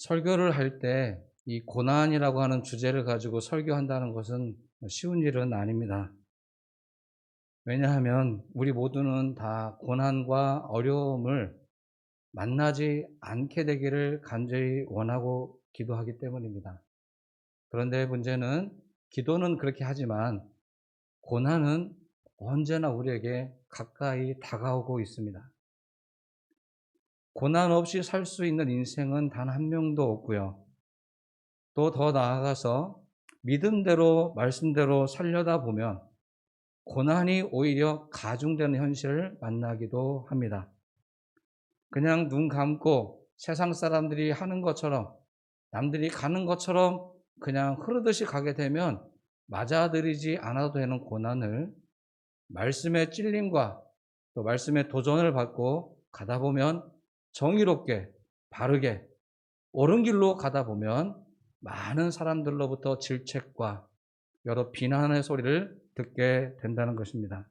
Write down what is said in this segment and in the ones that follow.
설교를 할 때 이 고난이라고 하는 주제를 가지고 설교한다는 것은 쉬운 일은 아닙니다. 왜냐하면 우리 모두는 다 고난과 어려움을 만나지 않게 되기를 간절히 원하고 기도하기 때문입니다. 그런데 문제는 기도는 그렇게 하지만 고난은 언제나 우리에게 가까이 다가오고 있습니다. 고난 없이 살 수 있는 인생은 단 한 명도 없고요. 또 더 나아가서 믿음대로 말씀대로 살려다 보면 고난이 오히려 가중되는 현실을 만나기도 합니다. 그냥 눈 감고 세상 사람들이 하는 것처럼 남들이 가는 것처럼 그냥 흐르듯이 가게 되면 맞아들이지 않아도 되는 고난을 말씀의 찔림과 또 말씀의 도전을 받고 가다 보면 정의롭게 바르게 옳은 길로 가다 보면 많은 사람들로부터 질책과 여러 비난의 소리를 듣게 된다는 것입니다.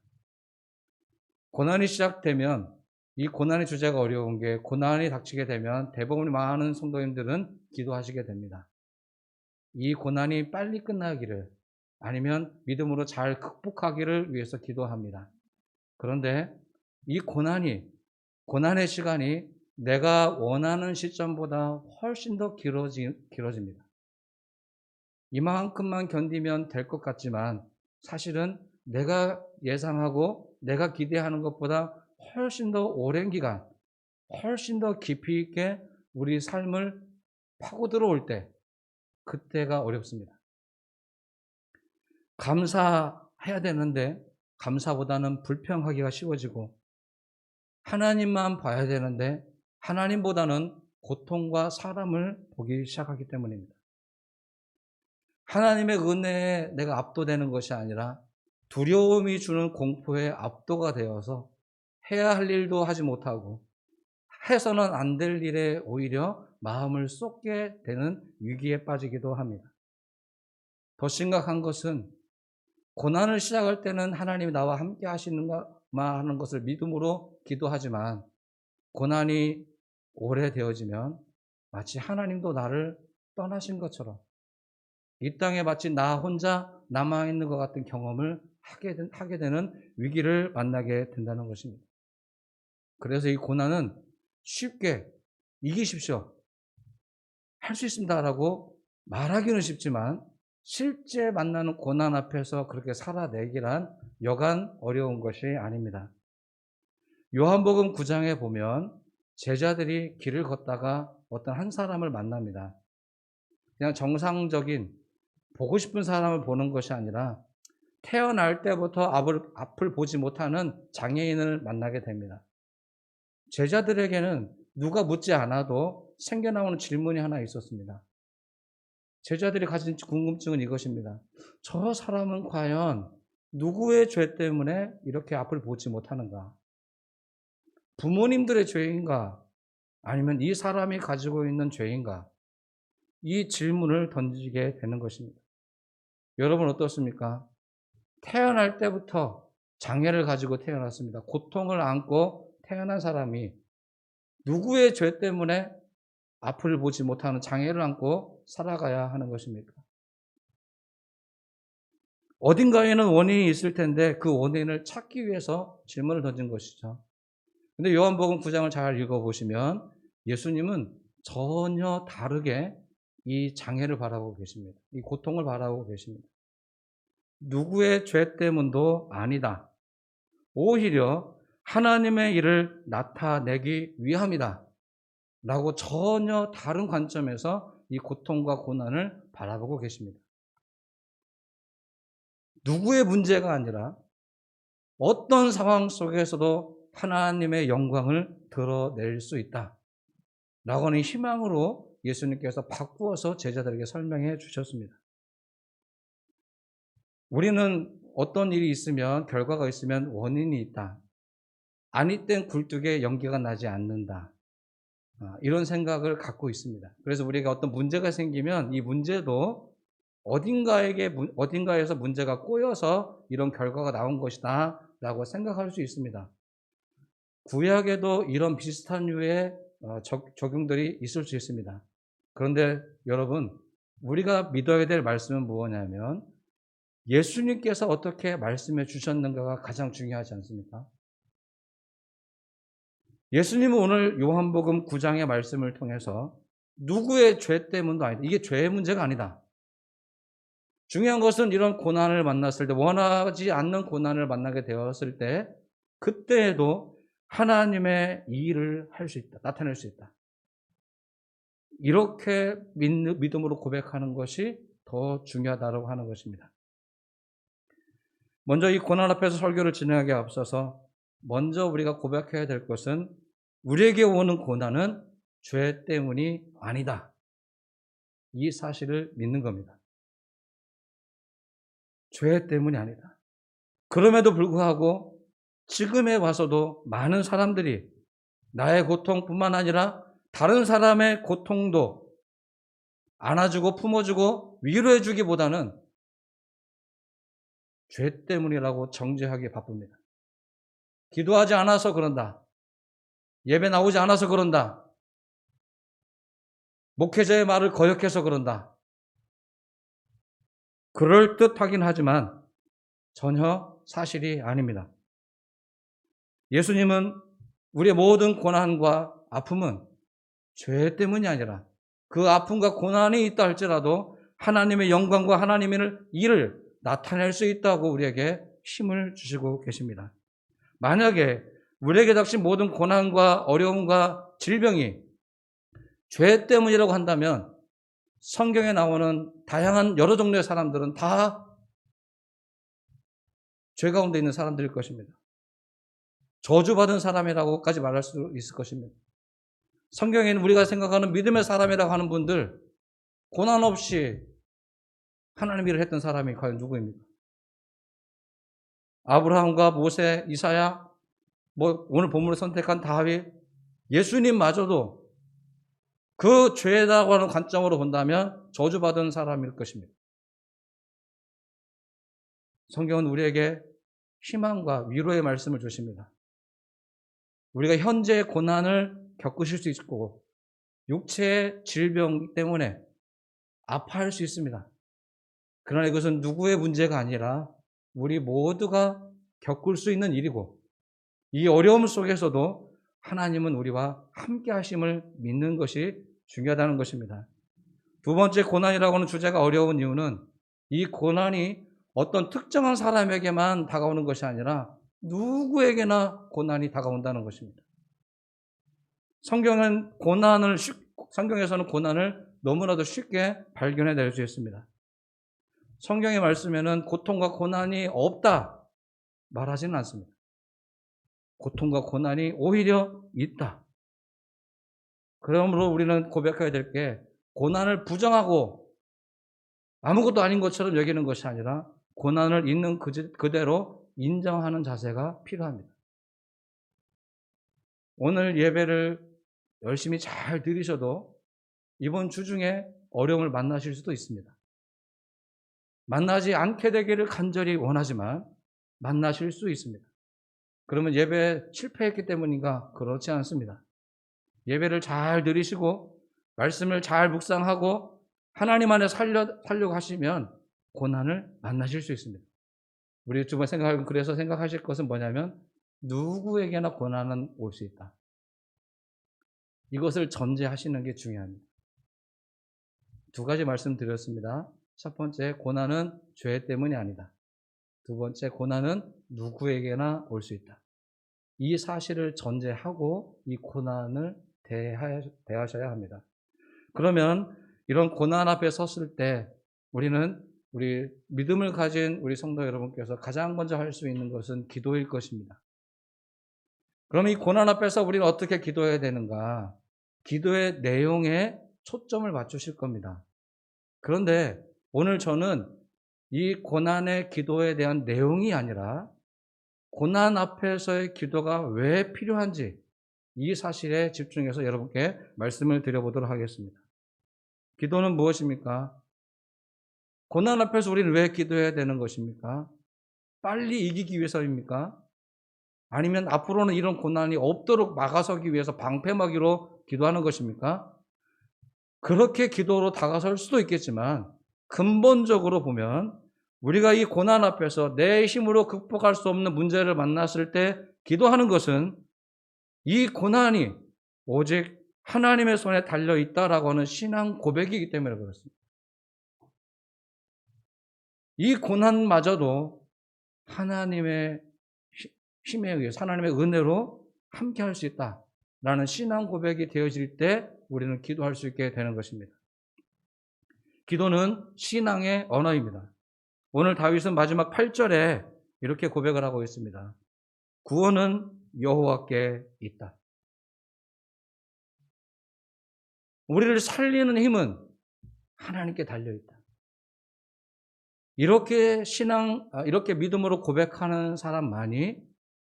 고난이 시작되면 이 고난의 주제가 어려운 게 고난이 닥치게 되면 대부분 많은 성도님들은 기도하시게 됩니다. 이 고난이 빨리 끝나기를 아니면 믿음으로 잘 극복하기를 위해서 기도합니다. 그런데 이 고난의 시간이 내가 원하는 시점보다 훨씬 더 길어집니다. 이만큼만 견디면 될 것 같지만 사실은 내가 예상하고 내가 기대하는 것보다 훨씬 더 오랜 기간, 훨씬 더 깊이 있게 우리 삶을 파고 들어올 때, 그때가 어렵습니다. 감사해야 되는데 감사보다는 불평하기가 쉬워지고, 하나님만 봐야 되는데 하나님보다는 고통과 사람을 보기 시작하기 때문입니다. 하나님의 은혜에 내가 압도되는 것이 아니라 두려움이 주는 공포에 압도가 되어서 해야 할 일도 하지 못하고 해서는 안 될 일에 오히려 마음을 쏟게 되는 위기에 빠지기도 합니다. 더 심각한 것은 고난을 시작할 때는 하나님이 나와 함께 하시는가 하는 것을 믿음으로 기도하지만 고난이 오래되어지면 마치 하나님도 나를 떠나신 것처럼 이 땅에 마치 나 혼자 남아있는 것 같은 경험을 하게 되는 위기를 만나게 된다는 것입니다. 그래서 이 고난은 쉽게 이기십시오, 할 수 있습니다라고 말하기는 쉽지만 실제 만나는 고난 앞에서 그렇게 살아내기란 여간 어려운 것이 아닙니다. 요한복음 9장에 보면 제자들이 길을 걷다가 어떤 한 사람을 만납니다. 그냥 정상적인 보고 싶은 사람을 보는 것이 아니라 태어날 때부터 앞을 보지 못하는 장애인을 만나게 됩니다. 제자들에게는 누가 묻지 않아도 생겨나오는 질문이 하나 있었습니다. 제자들이 가진 궁금증은 이것입니다. 저 사람은 과연 누구의 죄 때문에 이렇게 앞을 보지 못하는가? 부모님들의 죄인가? 아니면 이 사람이 가지고 있는 죄인가? 이 질문을 던지게 되는 것입니다. 여러분 어떻습니까? 태어날 때부터 장애를 가지고 태어났습니다. 고통을 안고 태어난 사람이 누구의 죄 때문에 앞을 보지 못하는 장애를 안고 살아가야 하는 것입니까? 어딘가에는 원인이 있을 텐데 그 원인을 찾기 위해서 질문을 던진 것이죠. 근데 요한복음 9장을 잘 읽어보시면 예수님은 전혀 다르게 이 장애를 바라보고 계십니다. 이 고통을 바라보고 계십니다. 누구의 죄 때문도 아니다. 오히려 하나님의 일을 나타내기 위함이다. 라고 전혀 다른 관점에서 이 고통과 고난을 바라보고 계십니다. 누구의 문제가 아니라 어떤 상황 속에서도 하나님의 영광을 드러낼 수 있다. 라고 하는 희망으로 예수님께서 바꾸어서 제자들에게 설명해 주셨습니다. 우리는 어떤 일이 있으면, 결과가 있으면 원인이 있다. 아니 땐 굴뚝에 연기가 나지 않는다. 이런 생각을 갖고 있습니다. 그래서 우리가 어떤 문제가 생기면 이 문제도 어딘가에서 문제가 꼬여서 이런 결과가 나온 것이다 라고 생각할 수 있습니다. 구약에도 이런 비슷한 류의 적용들이 있을 수 있습니다. 그런데 여러분, 우리가 믿어야 될 말씀은 무엇이냐면 예수님께서 어떻게 말씀해 주셨는가가 가장 중요하지 않습니까? 예수님은 오늘 요한복음 9장의 말씀을 통해서 누구의 죄 때문도 아니다. 이게 죄의 문제가 아니다. 중요한 것은 이런 고난을 만났을 때, 원하지 않는 고난을 만나게 되었을 때, 그때에도 하나님의 일을 할 수 있다. 나타낼 수 있다. 이렇게 믿음으로 고백하는 것이 더 중요하다고 하는 것입니다. 먼저 이 고난 앞에서 설교를 진행하기에 앞서서 먼저 우리가 고백해야 될 것은 우리에게 오는 고난은 죄 때문이 아니다. 이 사실을 믿는 겁니다. 죄 때문이 아니다. 그럼에도 불구하고 지금에 와서도 많은 사람들이 나의 고통뿐만 아니라 다른 사람의 고통도 안아주고 품어주고 위로해주기보다는 죄 때문이라고 정죄하기에 바쁩니다. 기도하지 않아서 그런다. 예배 나오지 않아서 그런다. 목회자의 말을 거역해서 그런다. 그럴듯하긴 하지만 전혀 사실이 아닙니다. 예수님은 우리의 모든 고난과 아픔은 죄 때문이 아니라 그 아픔과 고난이 있다 할지라도 하나님의 영광과 하나님의 일을 나타낼 수 있다고 우리에게 힘을 주시고 계십니다. 만약에 우리에게 닥친 모든 고난과 어려움과 질병이 죄 때문이라고 한다면 성경에 나오는 다양한 여러 종류의 사람들은 다 죄 가운데 있는 사람들일 것입니다. 저주받은 사람이라고까지 말할 수 있을 것입니다. 성경에는 우리가 생각하는 믿음의 사람이라고 하는 분들, 고난 없이 하나님 일을 했던 사람이 과연 누구입니까? 아브라함과 모세, 이사야, 오늘 본문을 선택한 다윗, 예수님마저도 그 죄라고 하는 관점으로 본다면 저주받은 사람일 것입니다. 성경은 우리에게 희망과 위로의 말씀을 주십니다. 우리가 현재 고난을 겪으실 수 있고 육체의 질병 때문에 아파할 수 있습니다. 그러나 이것은 누구의 문제가 아니라 우리 모두가 겪을 수 있는 일이고 이 어려움 속에서도 하나님은 우리와 함께 하심을 믿는 것이 중요하다는 것입니다. 두 번째, 고난이라고 하는 주제가 어려운 이유는 이 고난이 어떤 특정한 사람에게만 다가오는 것이 아니라 누구에게나 고난이 다가온다는 것입니다. 성경에서는 고난을 너무나도 쉽게 발견해낼 수 있습니다. 성경의 말씀에는 고통과 고난이 없다 말하지는 않습니다. 고통과 고난이 오히려 있다. 그러므로 우리는 고백해야 될 게 고난을 부정하고 아무것도 아닌 것처럼 여기는 것이 아니라 고난을 있는 그대로 인정하는 자세가 필요합니다. 오늘 예배를 열심히 잘 들으셔도 이번 주 중에 어려움을 만나실 수도 있습니다. 만나지 않게 되기를 간절히 원하지만 만나실 수 있습니다. 그러면 예배에 실패했기 때문인가? 그렇지 않습니다. 예배를 잘 들으시고 말씀을 잘 묵상하고 하나님 안에 살려고 하시면 고난을 만나실 수 있습니다. 우리 주변 그래서 생각하실 것은 뭐냐면 누구에게나 고난은 올 수 있다. 이것을 전제하시는 게 중요합니다. 두 가지 말씀드렸습니다. 첫 번째, 고난은 죄 때문이 아니다. 두 번째, 고난은 누구에게나 올 수 있다. 이 사실을 전제하고 이 고난을 대하셔야 합니다. 그러면 이런 고난 앞에 섰을 때 우리는 우리 믿음을 가진 우리 성도 여러분께서 가장 먼저 할 수 있는 것은 기도일 것입니다. 그럼 이 고난 앞에서 우리는 어떻게 기도해야 되는가? 기도의 내용에 초점을 맞추실 겁니다. 그런데 오늘 저는 이 고난의 기도에 대한 내용이 아니라 고난 앞에서의 기도가 왜 필요한지 이 사실에 집중해서 여러분께 말씀을 드려보도록 하겠습니다. 기도는 무엇입니까? 고난 앞에서 우리는 왜 기도해야 되는 것입니까? 빨리 이기기 위해서입니까? 아니면 앞으로는 이런 고난이 없도록 막아서기 위해서 방패막이로 기도하는 것입니까? 그렇게 기도로 다가설 수도 있겠지만 근본적으로 보면 우리가 이 고난 앞에서 내 힘으로 극복할 수 없는 문제를 만났을 때 기도하는 것은 이 고난이 오직 하나님의 손에 달려 있다라고 하는 신앙 고백이기 때문에 그렇습니다. 이 고난마저도 하나님의 힘에 의해서 하나님의 은혜로 함께 할 수 있다라는 신앙 고백이 되어질 때 우리는 기도할 수 있게 되는 것입니다. 기도는 신앙의 언어입니다. 오늘 다윗은 마지막 8절에 이렇게 고백을 하고 있습니다. 구원은 여호와께 있다. 우리를 살리는 힘은 하나님께 달려있다. 이렇게 믿음으로 고백하는 사람만이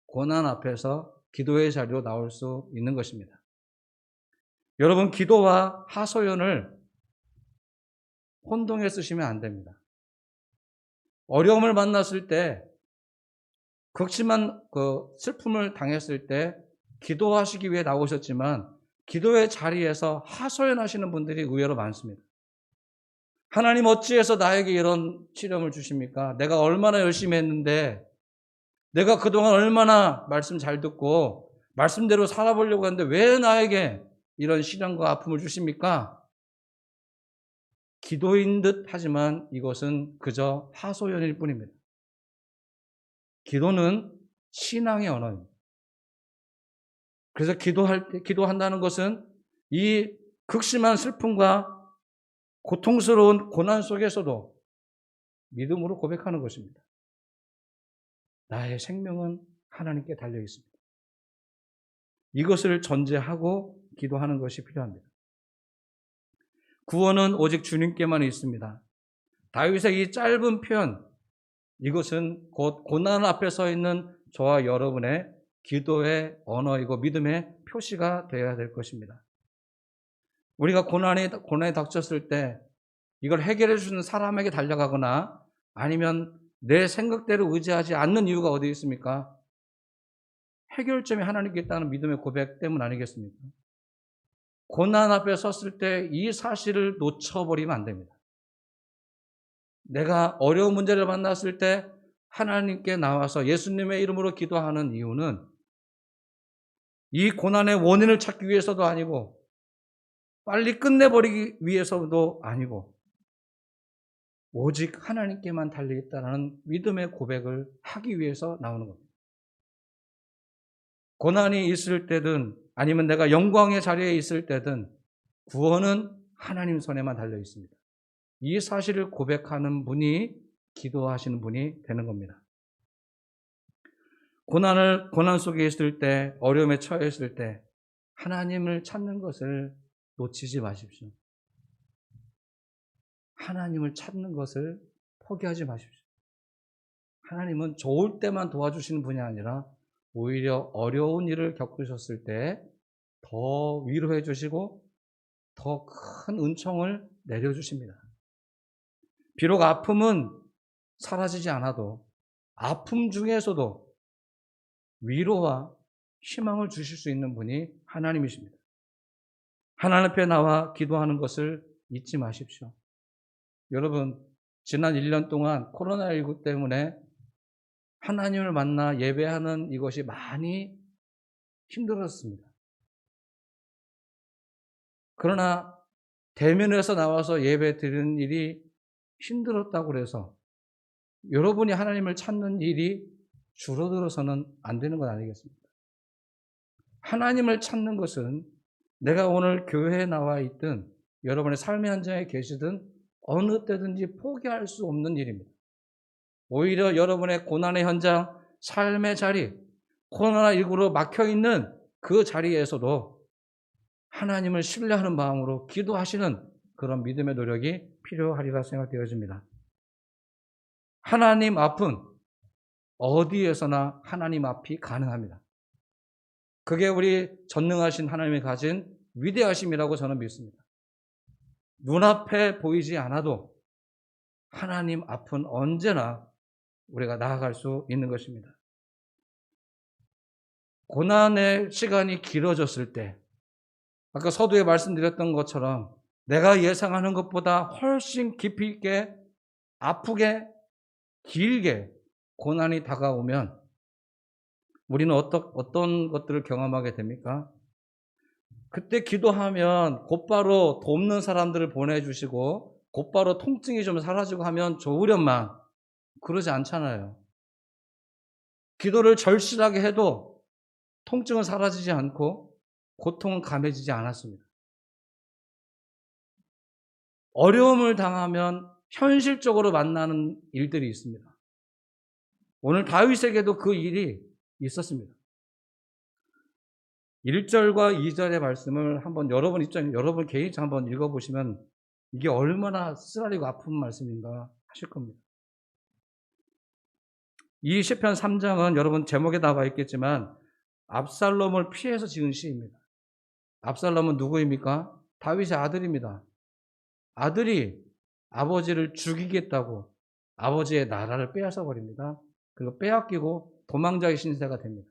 고난 앞에서 기도의 자리로 나올 수 있는 것입니다. 여러분, 기도와 하소연을 혼동해 쓰시면 안 됩니다. 어려움을 만났을 때, 극심한 슬픔을 당했을 때 기도하시기 위해 나오셨지만 기도의 자리에서 하소연하시는 분들이 의외로 많습니다. 하나님 어찌해서 나에게 이런 시련을 주십니까? 내가 얼마나 열심히 했는데, 내가 그동안 얼마나 말씀 잘 듣고 말씀대로 살아보려고 했는데 왜 나에게 이런 시련과 아픔을 주십니까? 기도인 듯 하지만 이것은 그저 하소연일 뿐입니다. 기도는 신앙의 언어입니다. 그래서 기도한다는 것은 이 극심한 슬픔과 고통스러운 고난 속에서도 믿음으로 고백하는 것입니다. 나의 생명은 하나님께 달려 있습니다. 이것을 전제하고 기도하는 것이 필요합니다. 구원은 오직 주님께만 있습니다. 다윗의 이 짧은 표현, 이것은 곧 고난 앞에 서 있는 저와 여러분의 기도의 언어이고 믿음의 표시가 되어야 될 것입니다. 우리가 고난에 닥쳤을 때 이걸 해결해 주는 사람에게 달려가거나 아니면 내 생각대로 의지하지 않는 이유가 어디 있습니까? 해결점이 하나님께 있다는 믿음의 고백 때문 아니겠습니까? 고난 앞에 섰을 때 이 사실을 놓쳐버리면 안 됩니다. 내가 어려운 문제를 만났을 때 하나님께 나와서 예수님의 이름으로 기도하는 이유는 이 고난의 원인을 찾기 위해서도 아니고 빨리 끝내버리기 위해서도 아니고 오직 하나님께만 달려있다는 믿음의 고백을 하기 위해서 나오는 겁니다. 고난이 있을 때든 아니면 내가 영광의 자리에 있을 때든 구원은 하나님 손에만 달려 있습니다. 이 사실을 고백하는 분이 기도하시는 분이 되는 겁니다. 고난 속에 있을 때, 어려움에 처해 있을 때 하나님을 찾는 것을 놓치지 마십시오. 하나님을 찾는 것을 포기하지 마십시오. 하나님은 좋을 때만 도와주시는 분이 아니라 오히려 어려운 일을 겪으셨을 때 더 위로해 주시고 더 큰 은총을 내려주십니다. 비록 아픔은 사라지지 않아도 아픔 중에서도 위로와 희망을 주실 수 있는 분이 하나님이십니다. 하나님 앞에 나와 기도하는 것을 잊지 마십시오. 여러분, 지난 1년 동안 코로나19 때문에 하나님을 만나 예배하는 이것이 많이 힘들었습니다. 그러나 대면에서 나와서 예배 드리는 일이 힘들었다고 해서 여러분이 하나님을 찾는 일이 줄어들어서는 안 되는 건 아니겠습니까? 하나님을 찾는 것은 내가 오늘 교회에 나와 있든 여러분의 삶의 현장에 계시든 어느 때든지 포기할 수 없는 일입니다. 오히려 여러분의 고난의 현장, 삶의 자리, 코로나19로 막혀있는 그 자리에서도 하나님을 신뢰하는 마음으로 기도하시는 그런 믿음의 노력이 필요하리라 생각되어집니다. 하나님 앞은 어디에서나 하나님 앞이 가능합니다. 그게 우리 전능하신 하나님이 가진 위대하심이라고 저는 믿습니다. 눈앞에 보이지 않아도 하나님 앞은 언제나 우리가 나아갈 수 있는 것입니다. 고난의 시간이 길어졌을 때 아까 서두에 말씀드렸던 것처럼 내가 예상하는 것보다 훨씬 깊이 있게, 아프게, 길게 고난이 다가오면 우리는 어떤 것들을 경험하게 됩니까? 그때 기도하면 곧바로 돕는 사람들을 보내주시고 곧바로 통증이 좀 사라지고 하면 좋으련만 그러지 않잖아요. 기도를 절실하게 해도 통증은 사라지지 않고 고통은 감해지지 않았습니다. 어려움을 당하면 현실적으로 만나는 일들이 있습니다. 오늘 다윗에게도 그 일이 있었습니다. 1절과 2절의 말씀을 한번 여러분 개인적으로 한번 읽어보시면 이게 얼마나 쓰라리고 아픈 말씀인가 하실 겁니다. 이 시편 3장은 여러분 제목에 나와 있겠지만 압살롬을 피해서 지은 시입니다. 압살롬은 누구입니까? 다윗의 아들입니다. 아들이 아버지를 죽이겠다고 아버지의 나라를 빼앗아 버립니다. 그리고 빼앗기고 도망자의 신세가 됩니다.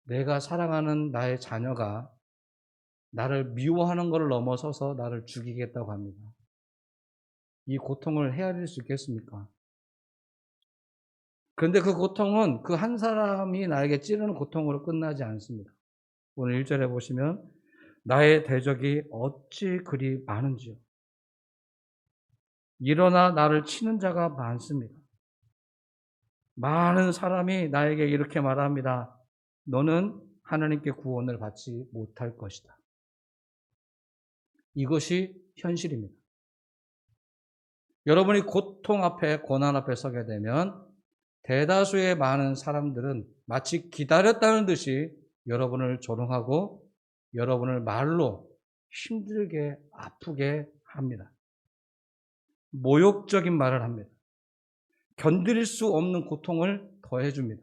내가 사랑하는 나의 자녀가 나를 미워하는 것을 넘어서서 나를 죽이겠다고 합니다. 이 고통을 헤아릴 수 있겠습니까? 그런데 그 고통은 그 한 사람이 나에게 찌르는 고통으로 끝나지 않습니다. 오늘 1절에 보시면 나의 대적이 어찌 그리 많은지요. 일어나 나를 치는 자가 많습니다. 많은 사람이 나에게 이렇게 말합니다. 너는 하나님께 구원을 받지 못할 것이다. 이것이 현실입니다. 여러분이 고통 앞에, 고난 앞에 서게 되면 대다수의 많은 사람들은 마치 기다렸다는 듯이 여러분을 조롱하고 여러분을 말로 힘들게 아프게 합니다. 모욕적인 말을 합니다. 견딜 수 없는 고통을 더해줍니다.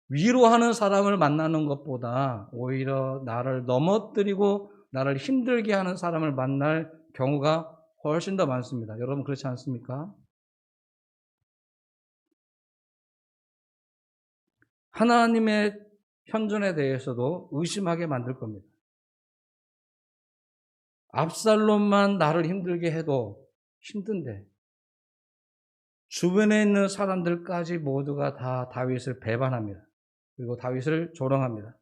위로하는 사람을 만나는 것보다 오히려 나를 넘어뜨리고 나를 힘들게 하는 사람을 만날 경우가 훨씬 더 많습니다. 여러분 그렇지 않습니까? 하나님의 현존에 대해서도 의심하게 만들 겁니다. 압살롬만 나를 힘들게 해도 힘든데 주변에 있는 사람들까지 모두가 다 다윗을 배반합니다. 그리고 다윗을 조롱합니다.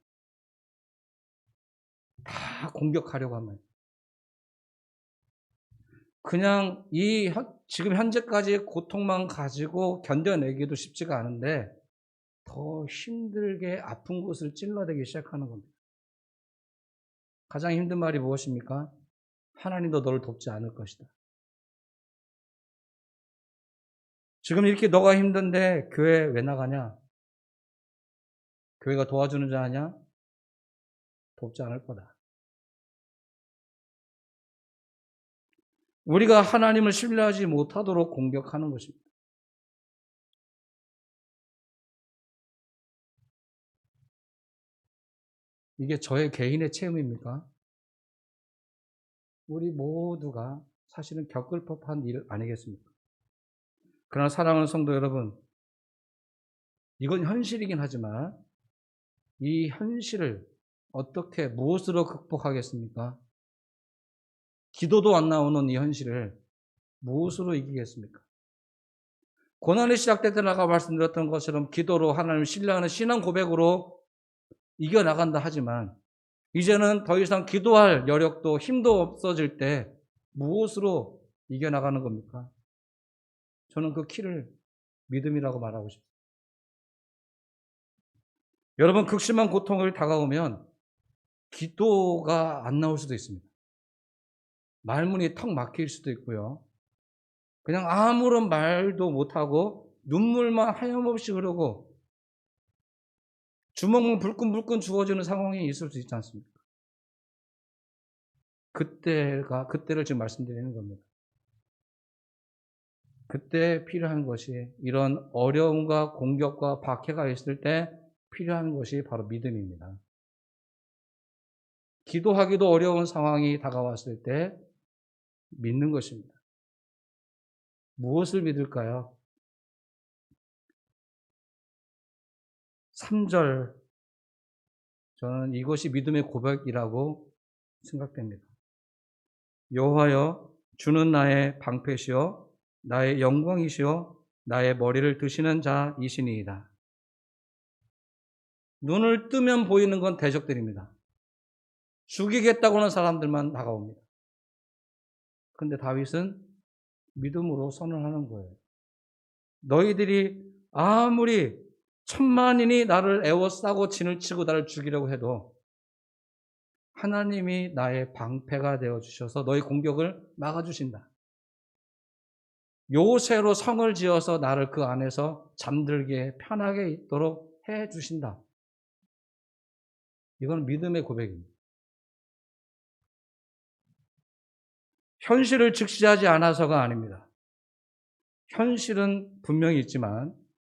다 공격하려고 합니다. 그냥 지금 현재까지의 고통만 가지고 견뎌내기도 쉽지가 않은데 더 힘들게 아픈 곳을 찔러대기 시작하는 겁니다. 가장 힘든 말이 무엇입니까? 하나님도 너를 돕지 않을 것이다. 지금 이렇게 너가 힘든데 교회 왜 나가냐? 교회가 도와주는 자 아냐? 돕지 않을 거다. 우리가 하나님을 신뢰하지 못하도록 공격하는 것입니다. 이게 저의 개인의 체험입니까? 우리 모두가 사실은 겪을 법한 일 아니겠습니까? 그러나 사랑하는 성도 여러분, 이건 현실이긴 하지만 이 현실을 어떻게 무엇으로 극복하겠습니까? 기도도 안 나오는 이 현실을 무엇으로 이기겠습니까? 고난이 시작될 때 아까 말씀드렸던 것처럼 기도로 하나님을 신뢰하는 신앙 고백으로 이겨나간다 하지만 이제는 더 이상 기도할 여력도 힘도 없어질 때 무엇으로 이겨나가는 겁니까? 저는 그 키를 믿음이라고 말하고 싶습니다. 여러분 극심한 고통을 다가오면 기도가 안 나올 수도 있습니다. 말문이 턱 막힐 수도 있고요. 그냥 아무런 말도 못하고 눈물만 하염없이 흐르고 주먹만 불끈불끈 주어지는 상황이 있을 수 있지 않습니까? 그때를 지금 말씀드리는 겁니다. 그때 필요한 것이 이런 어려움과 공격과 박해가 있을 때 필요한 것이 바로 믿음입니다. 기도하기도 어려운 상황이 다가왔을 때 믿는 것입니다. 무엇을 믿을까요? 3절 저는 이것이 믿음의 고백이라고 생각됩니다. 여호와여, 주는 나의 방패시요 나의 영광이시요 나의 머리를 드시는 자이시니이다. 눈을 뜨면 보이는 건 대적들입니다. 죽이겠다고 하는 사람들만 다가옵니다. 그런데 다윗은 믿음으로 선언하는 거예요. 너희들이 아무리 천만인이 나를 애워싸고 진을 치고 나를 죽이려고 해도 하나님이 나의 방패가 되어주셔서 너희 공격을 막아주신다. 요새로 성을 지어서 나를 그 안에서 잠들게 편하게 있도록 해주신다. 이건 믿음의 고백입니다. 현실을 직시하지 않아서가 아닙니다. 현실은 분명히 있지만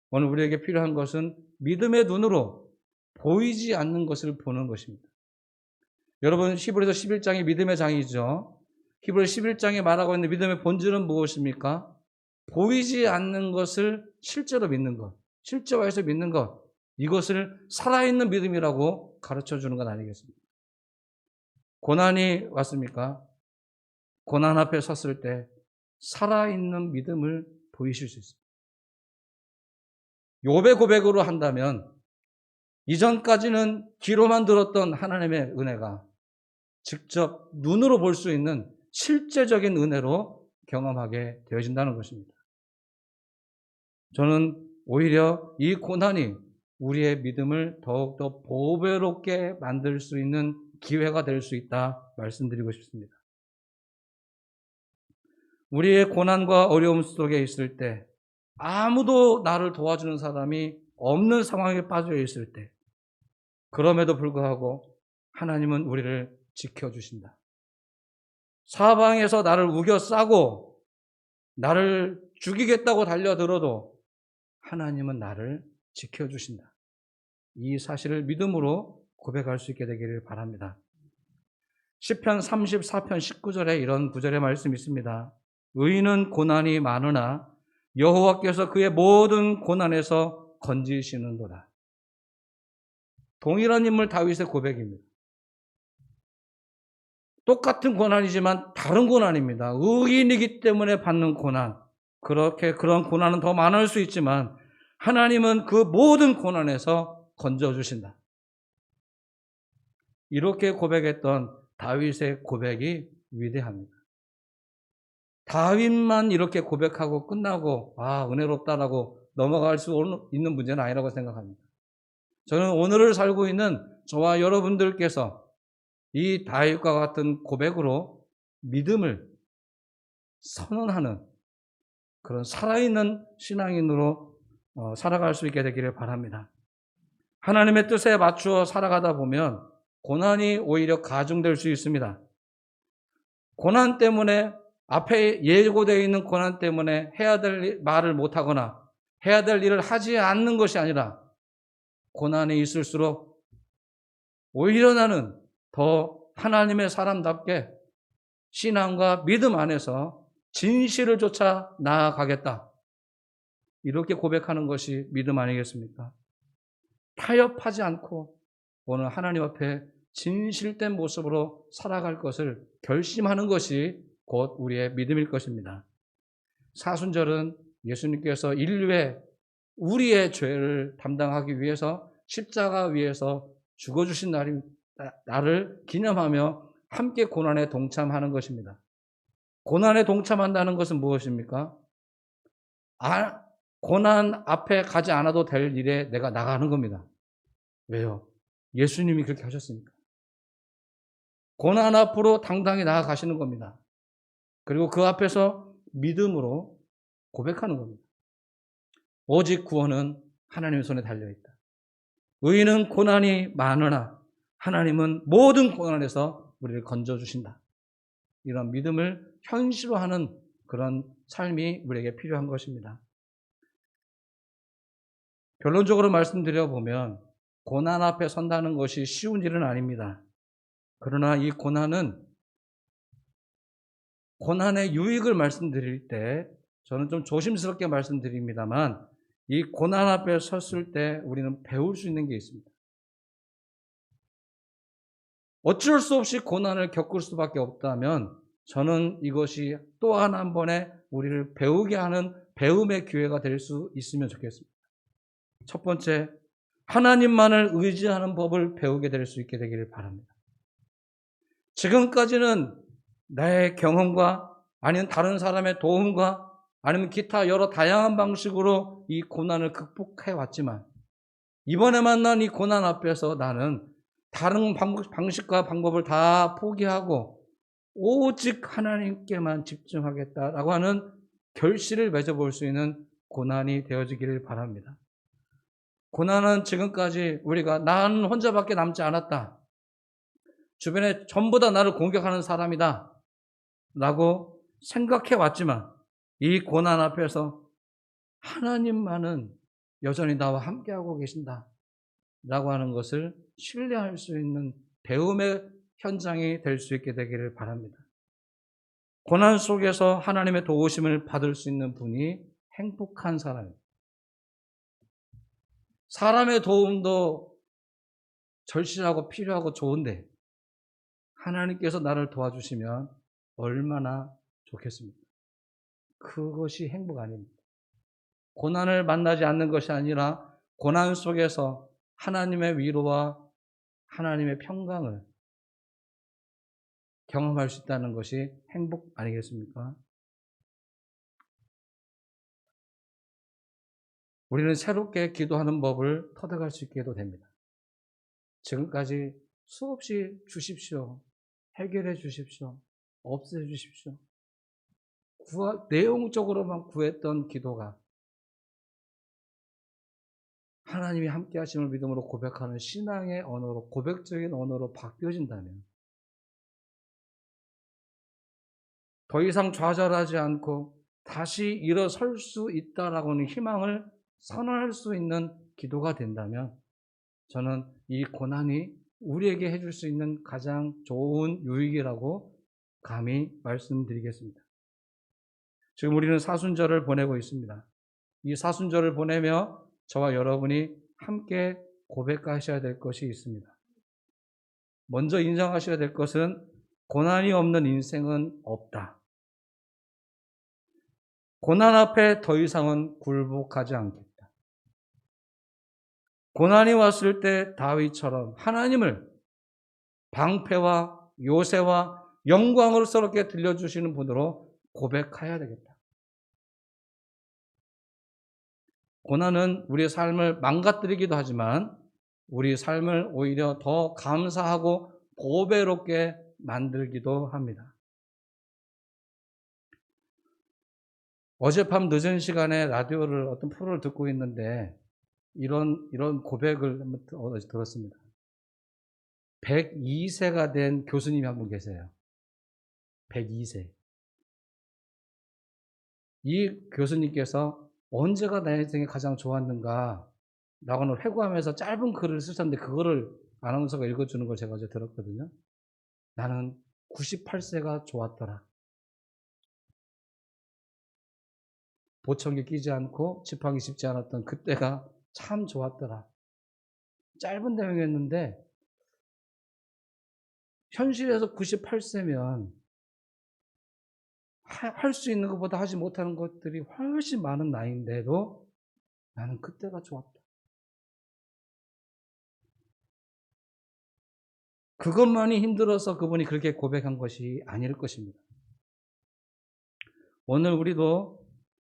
오늘 우리에게 필요한 것은 믿음의 눈으로 보이지 않는 것을 보는 것입니다. 여러분, 히브리서 11장이 믿음의 장이죠. 히브리서 11장에 말하고 있는 믿음의 본질은 무엇입니까? 보이지 않는 것을 실제로 믿는 것, 실제화해서 믿는 것, 이것을 살아있는 믿음이라고 가르쳐주는 것 아니겠습니까? 고난이 왔습니까? 고난 앞에 섰을 때 살아있는 믿음을 보이실 수 있습니다. 욥의 고백으로 한다면 이전까지는 귀로만 들었던 하나님의 은혜가 직접 눈으로 볼 수 있는 실제적인 은혜로 경험하게 되어진다는 것입니다. 저는 오히려 이 고난이 우리의 믿음을 더욱더 보배롭게 만들 수 있는 기회가 될 수 있다 말씀드리고 싶습니다. 우리의 고난과 어려움 속에 있을 때 아무도 나를 도와주는 사람이 없는 상황에 빠져 있을 때 그럼에도 불구하고 하나님은 우리를 지켜주신다. 사방에서 나를 우겨싸고 나를 죽이겠다고 달려들어도 하나님은 나를 지켜주신다. 이 사실을 믿음으로 고백할 수 있게 되기를 바랍니다. 시편 34편 19절에 이런 구절의 말씀이 있습니다. 의인은 고난이 많으나 여호와께서 그의 모든 고난에서 건지시는도다. 동일한 인물 다윗의 고백입니다. 똑같은 고난이지만 다른 고난입니다. 의인이기 때문에 받는 고난, 그런 고난은 더 많을 수 있지만 하나님은 그 모든 고난에서 건져주신다. 이렇게 고백했던 다윗의 고백이 위대합니다. 다윗만 이렇게 고백하고 끝나고 은혜롭다라고 넘어갈 수 있는 문제는 아니라고 생각합니다. 저는 오늘을 살고 있는 저와 여러분들께서 이 다윗과 같은 고백으로 믿음을 선언하는 그런 살아있는 신앙인으로 살아갈 수 있게 되기를 바랍니다. 하나님의 뜻에 맞추어 살아가다 보면 고난이 오히려 가중될 수 있습니다. 고난 때문에 앞에 예고되어 있는 고난 때문에 해야 될 말을 못하거나 해야 될 일을 하지 않는 것이 아니라 고난이 있을수록 오히려 나는 더 하나님의 사람답게 신앙과 믿음 안에서 진실을 쫓아 나아가겠다. 이렇게 고백하는 것이 믿음 아니겠습니까? 타협하지 않고 오늘 하나님 앞에 진실된 모습으로 살아갈 것을 결심하는 것이 곧 우리의 믿음일 것입니다. 사순절은 예수님께서 인류의 우리의 죄를 담당하기 위해서 십자가 위에서 죽어주신 날을 기념하며 함께 고난에 동참하는 것입니다. 고난에 동참한다는 것은 무엇입니까? 고난 앞에 가지 않아도 될 일에 내가 나가는 겁니다. 왜요? 예수님이 그렇게 하셨으니까. 고난 앞으로 당당히 나아가시는 겁니다. 그리고 그 앞에서 믿음으로 고백하는 겁니다. 오직 구원은 하나님의 손에 달려있다. 의인은 고난이 많으나 하나님은 모든 고난에서 우리를 건져주신다. 이런 믿음을 현실화하는 그런 삶이 우리에게 필요한 것입니다. 결론적으로 말씀드려보면 고난 앞에 선다는 것이 쉬운 일은 아닙니다. 그러나 이 고난의 유익을 말씀드릴 때 저는 좀 조심스럽게 말씀드립니다만 이 고난 앞에 섰을 때 우리는 배울 수 있는 게 있습니다. 어쩔 수 없이 고난을 겪을 수밖에 없다면 저는 이것이 또 한 번의 우리를 배우게 하는 배움의 기회가 될 수 있으면 좋겠습니다. 첫 번째, 하나님만을 의지하는 법을 배우게 될 수 있게 되기를 바랍니다. 지금까지는 나의 경험과 아니면 다른 사람의 도움과 아니면 기타 여러 다양한 방식으로 이 고난을 극복해 왔지만 이번에 만난 이 고난 앞에서 나는 다른 방식과 방법을 다 포기하고 오직 하나님께만 집중하겠다라고 하는 결실을 맺어볼 수 있는 고난이 되어지기를 바랍니다. 고난은 지금까지 우리가 나는 혼자밖에 남지 않았다. 주변에 전부 다 나를 공격하는 사람이다. 라고 생각해 왔지만 이 고난 앞에서 하나님만은 여전히 나와 함께하고 계신다. 라고 하는 것을 신뢰할 수 있는 배움의 현장이 될 수 있게 되기를 바랍니다. 고난 속에서 하나님의 도우심을 받을 수 있는 분이 행복한 사람입니다. 사람의 도움도 절실하고 필요하고 좋은데 하나님께서 나를 도와주시면 얼마나 좋겠습니까? 그것이 행복 아닙니다. 고난을 만나지 않는 것이 아니라 고난 속에서 하나님의 위로와 하나님의 평강을 경험할 수 있다는 것이 행복 아니겠습니까? 우리는 새롭게 기도하는 법을 터득할 수 있게도 됩니다. 지금까지 수없이 주십시오. 해결해 주십시오. 없애 주십시오. 내용적으로만 구했던 기도가 하나님이 함께 하심을 믿음으로 고백하는 신앙의 언어로, 고백적인 언어로 바뀌어진다면 더 이상 좌절하지 않고 다시 일어설 수 있다라고 하는 희망을 선언할 수 있는 기도가 된다면 저는 이 고난이 우리에게 해줄 수 있는 가장 좋은 유익이라고 감히 말씀드리겠습니다. 지금 우리는 사순절을 보내고 있습니다. 이 사순절을 보내며 저와 여러분이 함께 고백하셔야 될 것이 있습니다. 먼저 인정하셔야 될 것은 고난이 없는 인생은 없다. 고난 앞에 더 이상은 굴복하지 않겠다. 고난이 왔을 때 다윗처럼 하나님을 방패와 요새와 영광스럽게 들려주시는 분으로 고백해야 되겠다. 고난은 우리의 삶을 망가뜨리기도 하지만 우리 삶을 오히려 더 감사하고 보배롭게 만들기도 합니다. 어젯밤 늦은 시간에 라디오를 어떤 프로를 듣고 있는데 이런 고백을 한번 들었습니다. 102세가 된 교수님이 한 분 계세요. 102세. 이 교수님께서 언제가 내 인생에 가장 좋았는가 라고는 회고하면서 짧은 글을 쓰셨는데 그거를 아나운서가 읽어주는 걸 제가 어제 들었거든요. 나는 98세가 좋았더라. 보청기 끼지 않고 지팡이 짚지 않았던 그때가 참 좋았더라. 짧은 내용이었는데 현실에서 98세면 할 수 있는 것보다 하지 못하는 것들이 훨씬 많은 나이인데도 나는 그때가 좋았다. 그것만이 힘들어서 그분이 그렇게 고백한 것이 아닐 것입니다. 오늘 우리도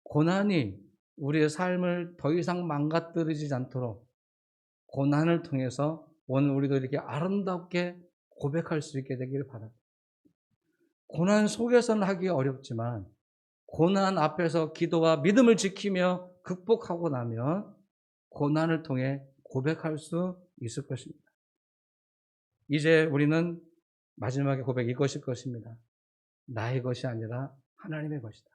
고난이 우리의 삶을 더 이상 망가뜨리지 않도록 고난을 통해서 오늘 우리도 이렇게 아름답게 고백할 수 있게 되기를 바랍니다. 고난 속에서는 하기 어렵지만 고난 앞에서 기도와 믿음을 지키며 극복하고 나면 고난을 통해 고백할 수 있을 것입니다. 이제 우리는 마지막에 고백 이것일 것입니다. 나의 것이 아니라 하나님의 것이다.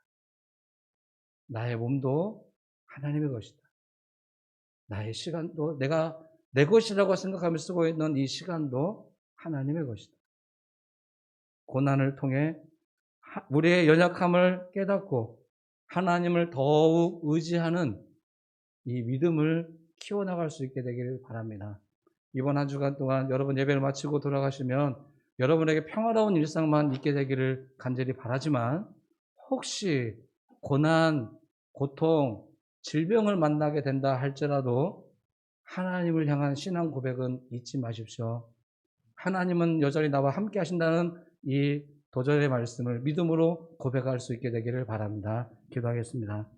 나의 몸도 하나님의 것이다. 나의 시간도 내가 내 것이라고 생각하며 쓰고 있는 이 시간도 하나님의 것이다. 고난을 통해 우리의 연약함을 깨닫고 하나님을 더욱 의지하는 이 믿음을 키워나갈 수 있게 되기를 바랍니다. 이번 한 주간 동안 여러분 예배를 마치고 돌아가시면 여러분에게 평화로운 일상만 있게 되기를 간절히 바라지만, 혹시 고난, 고통, 질병을 만나게 된다 할지라도 하나님을 향한 신앙 고백은 잊지 마십시오. 하나님은 여전히 나와 함께 하신다는 이 도전의 말씀을 믿음으로 고백할 수 있게 되기를 바랍니다. 기도하겠습니다.